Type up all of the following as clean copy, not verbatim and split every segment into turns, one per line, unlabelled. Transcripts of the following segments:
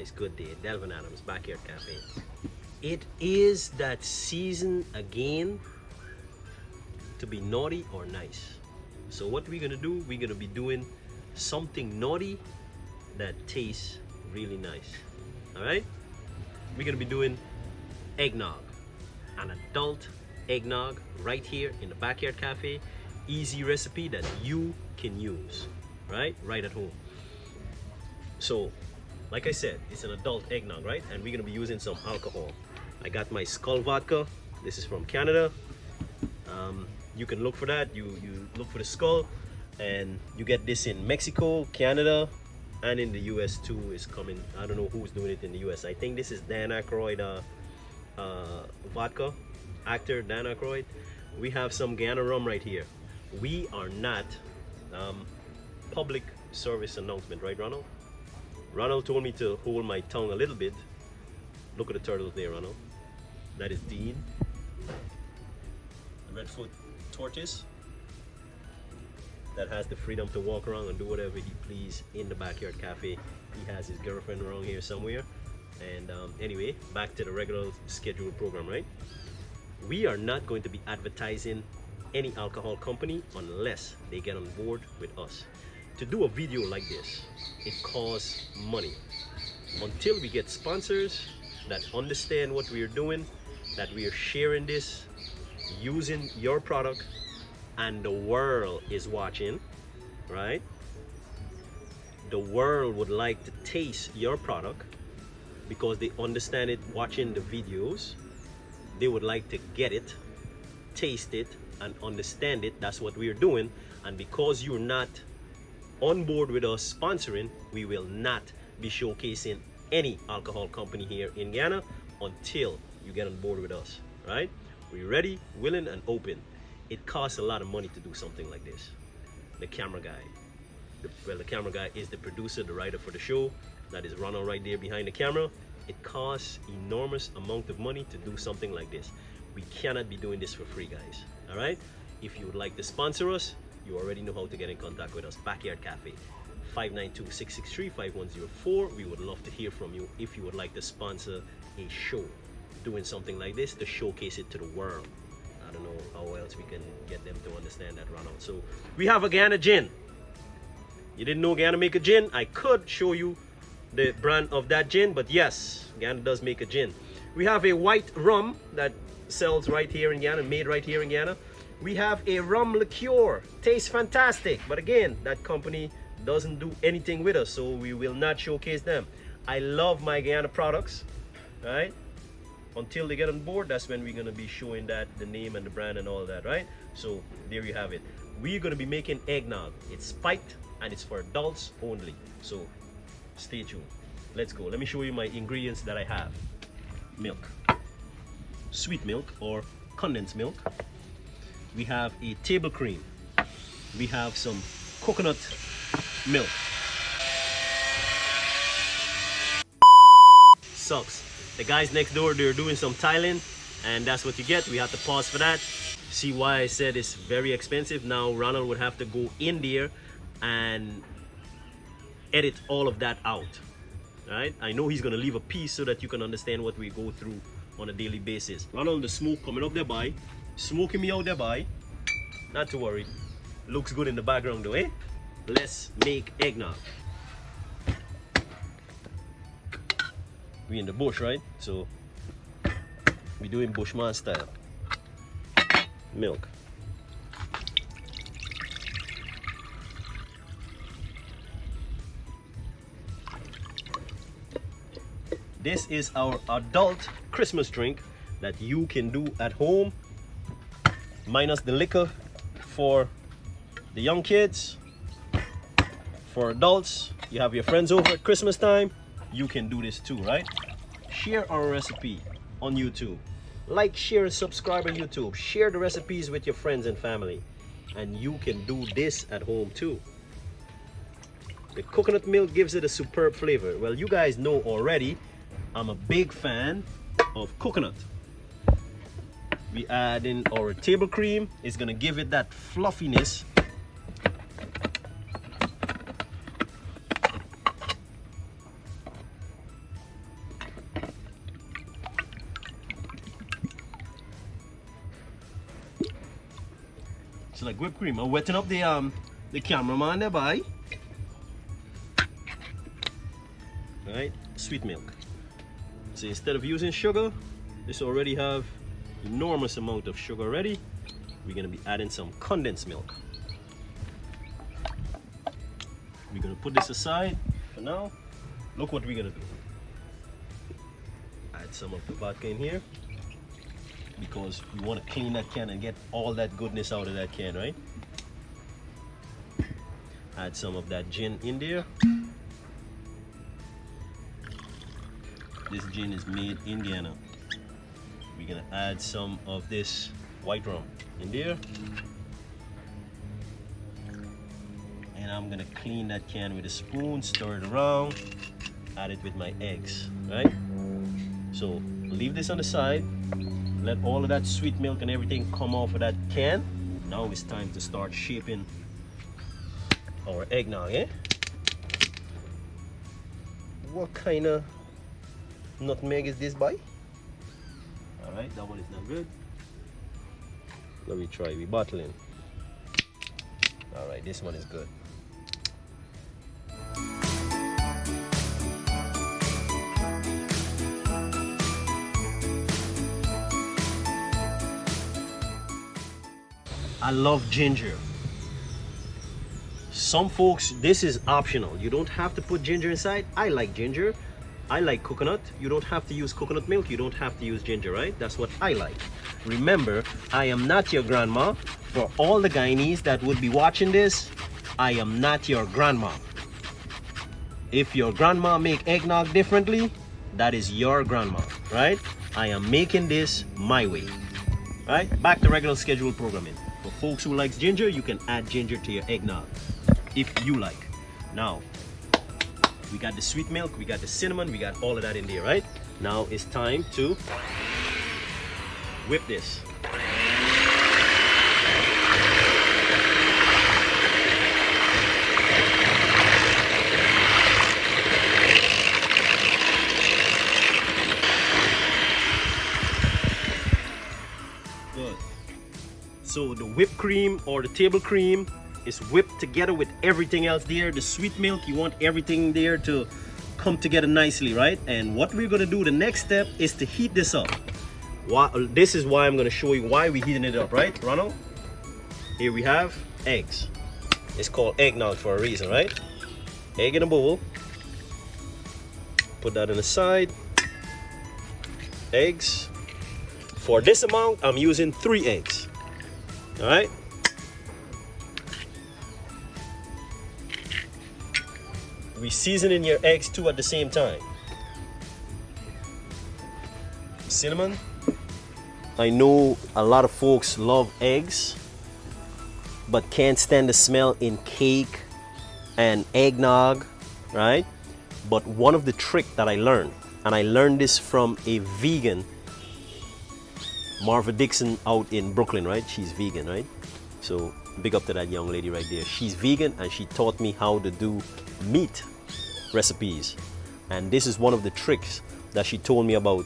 nice, good day. Delvin Adams, Backyard Cafe. It is that season again to be naughty or nice. So what we're gonna do, we're gonna be doing something naughty that tastes really nice. All right? We're gonna be doing eggnog, an adult eggnog right here in the Backyard Cafe. Easy recipe that you can use, right at home. So like I said, it's an adult eggnog, right? And we're gonna be using some alcohol. I got my Skull vodka. This is from Canada. You can look for that. You look for the Skull, and you get this in Mexico, Canada, and in the US too. Is coming. I don't know who's doing it in the US. I think this is Dan Aykroyd vodka, actor Dan Aykroyd. We have some Guyana rum right here. We are not public service announcement, right, Ronald? Ronald told me to hold my tongue a little bit. Look at the turtles there, Ronald. That is Dean, the Redfoot tortoise that has the freedom to walk around and do whatever he please in the Backyard Cafe. He has his girlfriend around here somewhere. And anyway, back to the regular scheduled program, right? We are not going to be advertising any alcohol company unless they get on board with us. To do a video like this, it costs money. Until we get sponsors that understand what we are doing, that we are sharing this, using your product, and the world is watching, right? The world would like to taste your product because they understand it watching the videos. They would like to get it, taste it, and understand it. That's what we are doing. And because you're not on board with us sponsoring, we will not be showcasing any alcohol company here in Guyana until you get on board with us, right? We're ready, willing, and open. It costs a lot of money to do something like this. The camera guy, the camera guy is the producer, the writer for the show. That is Ronald right there behind the camera. It costs enormous amount of money to do something like this. We cannot be doing this for free, guys, all right? If you would like to sponsor us, you already know how to get in contact with us. Backyard Cafe, 592-663-5104. We would love to hear from you if you would like to sponsor a show, doing something like this to showcase it to the world. I don't know how else we can get them to understand that, Ronald. So we have a Guyana gin. You didn't know Guyana make a gin? I could show you the brand of that gin, but yes, Guyana does make a gin. We have a white rum that sells right here in Guyana, made right here in Guyana. We have a rum liqueur, tastes fantastic, but again, that company doesn't do anything with us, so we will not showcase them. I love my Guyana products, right? Until they get on board, that's when we're gonna be showing that, the name and the brand and all that, right? So there you have it. We're gonna be making eggnog. It's spiked and it's for adults only. So stay tuned. Let's go. Let me show you my ingredients that I have. Milk, sweet milk or condensed milk. We have a table cream. We have some coconut milk. Sucks. The guys next door, they're doing some tiling, and that's what you get. We have to pause for that. See why I said it's very expensive. Now Ronald would have to go in there and edit all of that out. Right? I know he's gonna leave a piece so that you can understand what we go through on a daily basis. Ronald, the smoke coming up there by, smoking me out there by. Not to worry. Looks good in the background though, eh? Let's make eggnog. We in the bush, right? So we doing Bushman style. Milk. This is our adult Christmas drink that you can do at home, minus the liquor for the young kids. For adults, you have your friends over at Christmas time, you can do this too, right? Share our recipe on YouTube. Like, share, and subscribe on YouTube. Share the recipes with your friends and family. And you can do this at home too. The coconut milk gives it a superb flavor. Well, you guys know already, I'm a big fan of coconut. We add in our table cream. It's gonna give it that fluffiness. like whipped cream. I'm wetting up the cameraman nearby. Right, sweet milk. So instead of using sugar, this already have enormous amount of sugar already. We're gonna be adding some condensed milk. We're gonna put this aside for now. Look what we're gonna do. Add some of the vodka in here because we want to clean that can and get all that goodness out of that can, right? Add some of that gin in there. This gin is made in Guyana. We're gonna add some of this white rum in there. And I'm gonna clean that can with a spoon, stir it around, add it with my eggs, right? So leave this on the side, let all of that sweet milk and everything come off of that can. Now it's time to start shaping our eggnog, eh? What kind of nutmeg is this by? All right, that one is not good. Let me try, we bottling. All right, this one is good. I love ginger. Some folks, this is optional. You don't have to put ginger inside. I like ginger. I like coconut. You don't have to use coconut milk. You don't have to use ginger, right? That's what I like. Remember, I am not your grandma. For all the Guyanese that would be watching this, I am not your grandma. If your grandma make eggnog differently, that is your grandma, right? I am making this my way, right? Back to regular scheduled programming. For folks who likes ginger, you can add ginger to your eggnog if you like. Now, we got the sweet milk, we got the cinnamon, we got all of that in there, right? Now it's time to whip this. Good. So the whipped cream or the table cream is whipped together with everything else there. The sweet milk, you want everything there to come together nicely, right? And what we're gonna do, the next step is to heat this up. This is why I'm gonna show you why we're heating it up, right, Ronald? Here we have eggs. It's called eggnog for a reason, right? Egg in a bowl. Put that on the side. Eggs. For this amount, I'm using 3 eggs. All right? We seasoning your eggs too at the same time. Cinnamon. I know a lot of folks love eggs, but can't stand the smell in cake and eggnog, right? But one of the tricks that I learned, and I learned this from a vegan, Marva Dixon out in Brooklyn, right? She's vegan, right? So big up to that young lady right there. She's vegan and she taught me how to do meat recipes. And this is one of the tricks that she told me about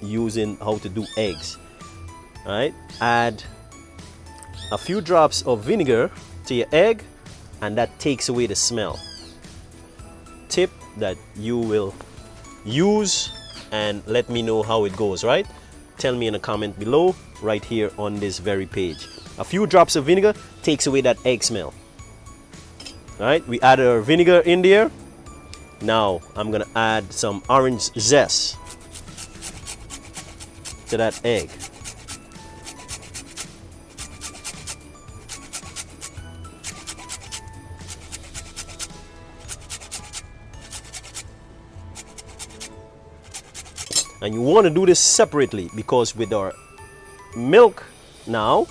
using how to do eggs. All right? Add a few drops of vinegar to your egg and that takes away the smell. Tip that you will use and let me know how it goes, right? Tell me in a comment below right here on this very page. A few drops of vinegar takes away that egg smell. All right, we add our vinegar in there. Now I'm gonna add some orange zest to that egg. And you want to do this separately because with our milk now,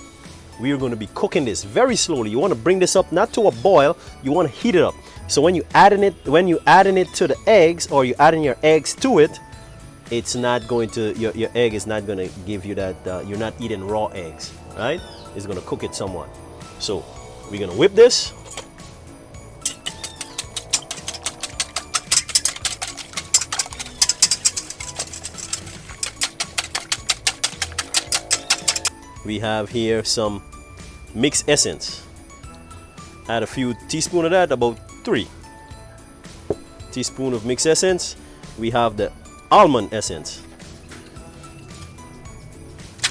we are going to be cooking this very slowly. You want to bring this up not to a boil, you want to heat it up. So when you adding it to the eggs or you adding your eggs to it, it's not going to your egg is not going to give you that you're not eating raw eggs, right? It's going to cook it somewhat. So we're going to whip this. We have here some mixed essence. Add a few teaspoons of that, about 3 teaspoons of mixed essence. We have the almond essence.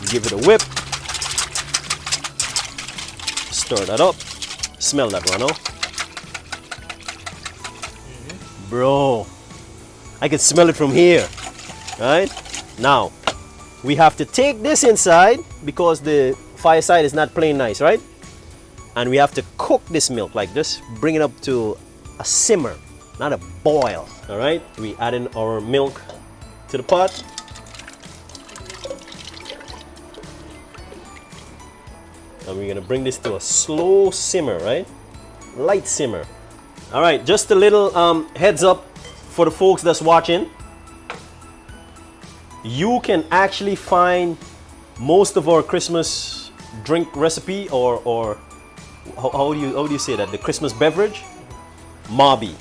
Give it a whip. Stir that up. Smell that one, oh? Bro, I can smell it from here. Right? Now, we have to take this inside because the fireside is not plain nice, right? And we have to cook this milk like this, bring it up to a simmer, not a boil. All right, we add in our milk to the pot. And we're gonna bring this to a slow simmer, right? Light simmer. All right, just a little heads up for the folks that's watching. You can actually find most of our Christmas drink recipe or how do you say that? The Christmas beverage? Mobby,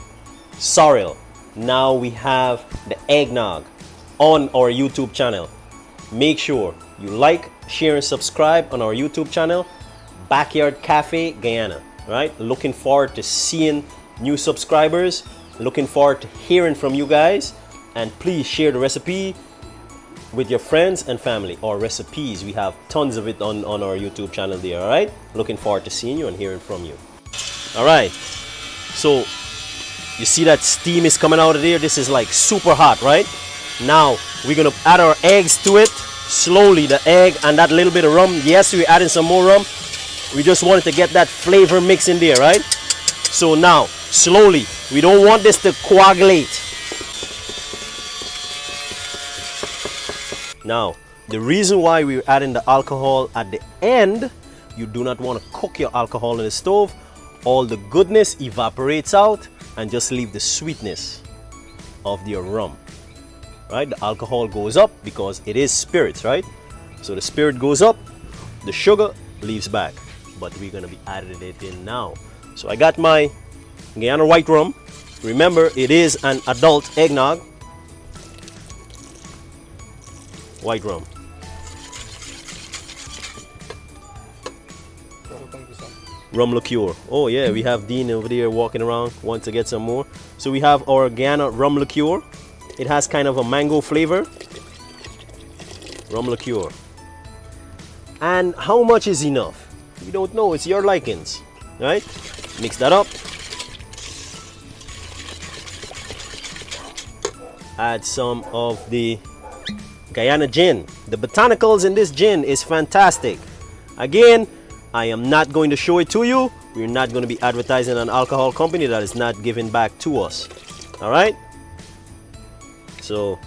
sorrel. Now we have the eggnog on our YouTube channel. Make sure you like, share, and subscribe on our YouTube channel, Backyard Cafe Guyana. Right? Looking forward to seeing new subscribers. Looking forward to hearing from you guys. And please share the recipe with your friends and family, or recipes. We have tons of it on our YouTube channel there. All right, looking forward to seeing you and hearing from you. All right, so you see that steam is coming out of there. This is like super hot, right? Now we're gonna add our eggs to it slowly, the egg and that little bit of rum. Yes, we're adding some more rum. We just wanted to get that flavor mix in there, right? So now slowly, we don't want this to coagulate. Now, the reason why we're adding the alcohol at the end, you do not want to cook your alcohol in the stove. All the goodness evaporates out and just leave the sweetness of your rum. Right? The alcohol goes up because it is spirits, right? So the spirit goes up, the sugar leaves back. But we're going to be adding it in now. So I got my Guyana white rum. Remember, it is an adult eggnog. White rum. Rum liqueur. Oh yeah, we have Dean over there walking around, wants to get some more. So we have our Guyana rum liqueur. It has kind of a mango flavor. Rum liqueur. And how much is enough? We don't know, it's your likings. Right? Mix that up. Add some of the Guyana gin. The botanicals in this gin is fantastic. Again, I am not going to show it to you. We're not going to be advertising an alcohol company that is not giving back to us. All right? So,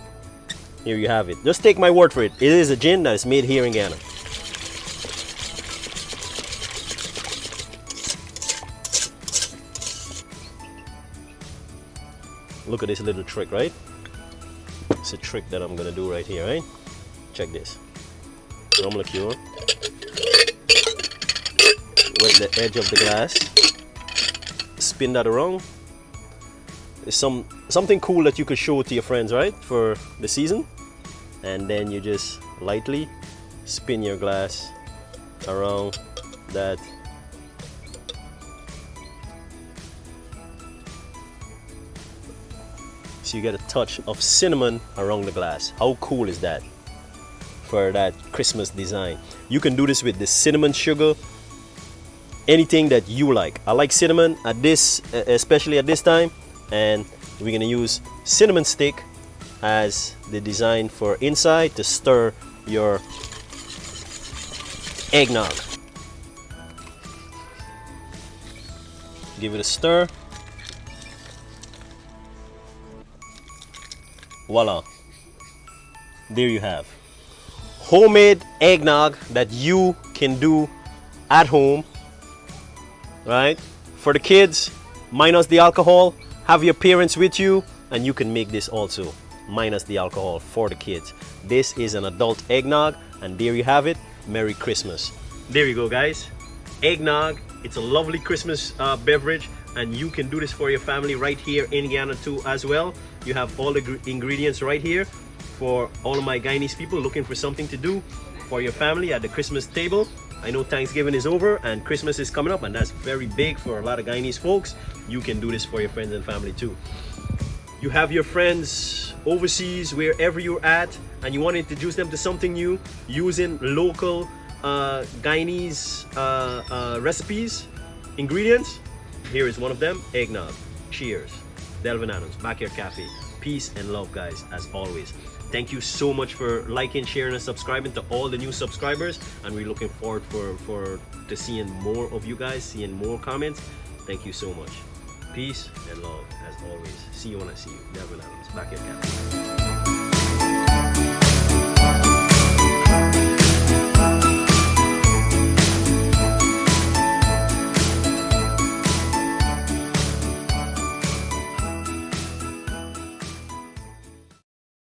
here you have it. Just take my word for it. It is a gin that is made here in Guyana. Look at this little trick, right? It's a trick that I'm gonna do right here, right? Check this. Rum liqueur. Wet the edge of the glass. Spin that around. It's something cool that you could show to your friends, right? For the season. And then you just lightly spin your glass around that. So you get a touch of cinnamon around the glass. How cool is that for that Christmas design? You can do this with the cinnamon sugar, anything that you like. I like cinnamon at this, especially at this time, and we're gonna use cinnamon stick as the design for inside to stir your eggnog. Give it a stir. Voila, there you have homemade eggnog that you can do at home, right? For the kids, minus the alcohol. Have your parents with you and you can make this also minus the alcohol for the kids. This is an adult eggnog, and there you have it. Merry Christmas. There you go, guys. Eggnog. It's a lovely Christmas beverage, and you can do this for your family right here in Guyana too as well. You have all the ingredients right here for all of my Guyanese people looking for something to do for your family at the Christmas table. I know Thanksgiving is over and Christmas is coming up, and that's very big for a lot of Guyanese folks. You can do this for your friends and family too. You have your friends overseas, wherever you're at, and you want to introduce them to something new using local Guyanese recipes, ingredients. Here is one of them: eggnog. Cheers. Delvin Adams, Backyard Cafe. Peace and love, guys, as always. Thank you so much for liking, sharing, and subscribing to all the new subscribers, and we're looking forward to seeing more of you guys, seeing more comments. Thank you so much. Peace and love, as always. See you when I see you. Delvin Adams, Backyard Cafe.